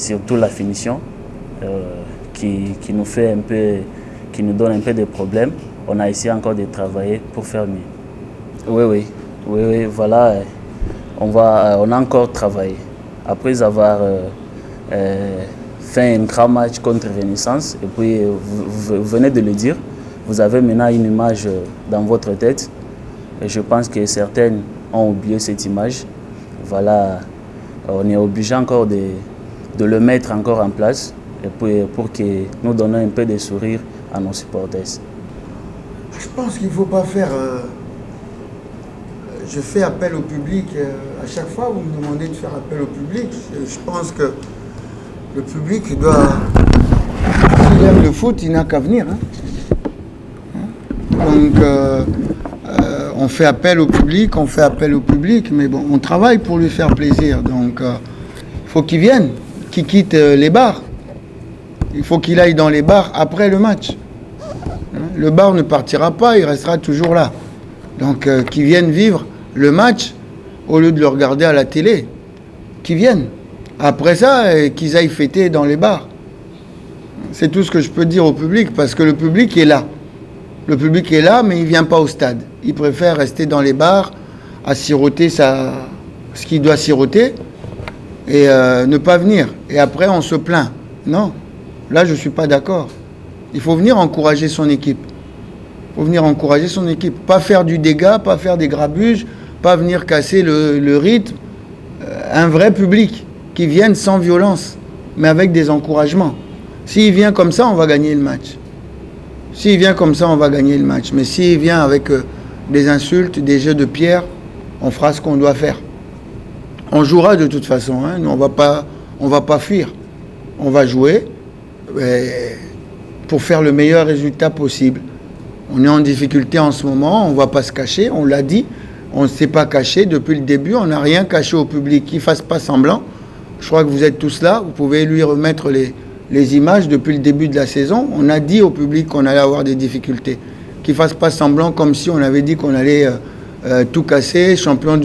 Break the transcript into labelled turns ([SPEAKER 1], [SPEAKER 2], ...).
[SPEAKER 1] surtout la finition, qui nous fait un peu, qui nous donne un peu de problèmes. On a essayé encore de travailler pour faire mieux. Oui, voilà, on a encore travaillé. Après avoir fait un grand match contre Renaissance, et puis vous venez de le dire, vous avez maintenant une image dans votre tête, et je pense que certaines ont oublié cette image. Voilà, on est obligé encore de le mettre encore en place, et puis pour que nous donnions un peu de sourire à nos supporters.
[SPEAKER 2] Je pense qu'il ne faut pas faire... je fais appel au public. À chaque fois, vous me demandez de faire appel au public. Je pense que le public doit... S'il aime le foot, il n'a qu'à venir. Donc, on fait appel au public, mais bon, on travaille pour lui faire plaisir. Donc, il faut qu'il vienne, qu'il quitte les bars. Il faut qu'il aille dans les bars après le match. Le bar ne partira pas, il restera toujours là. Donc, qu'ils viennent vivre le match au lieu de le regarder à la télé. Qu'ils viennent. Après ça, qu'ils aillent fêter dans les bars. C'est tout ce que je peux dire au public, parce que le public est là. Le public est là, mais il ne vient pas au stade. Il préfère rester dans les bars, à siroter ce qu'il doit siroter, et ne pas venir. Et après, on se plaint. Non, là, je ne suis pas d'accord. Il faut venir encourager son équipe. Pas faire du dégât, pas faire des grabuges, pas venir casser le rythme. Un vrai public qui vienne sans violence, mais avec des encouragements. S'il vient comme ça, on va gagner le match. Mais s'il vient avec des insultes, des jeux de pierre, on fera ce qu'on doit faire. On jouera de toute façon. Nous, on va pas fuir. On va jouer pour faire le meilleur résultat possible. On est en difficulté en ce moment, on ne va pas se cacher, on l'a dit, on ne s'est pas caché depuis le début, on n'a rien caché au public, qu'il ne fasse pas semblant. Je crois que vous êtes tous là, vous pouvez lui remettre les images depuis le début de la saison. On a dit au public qu'on allait avoir des difficultés, qu'il ne fasse pas semblant comme si on avait dit qu'on allait tout casser, champion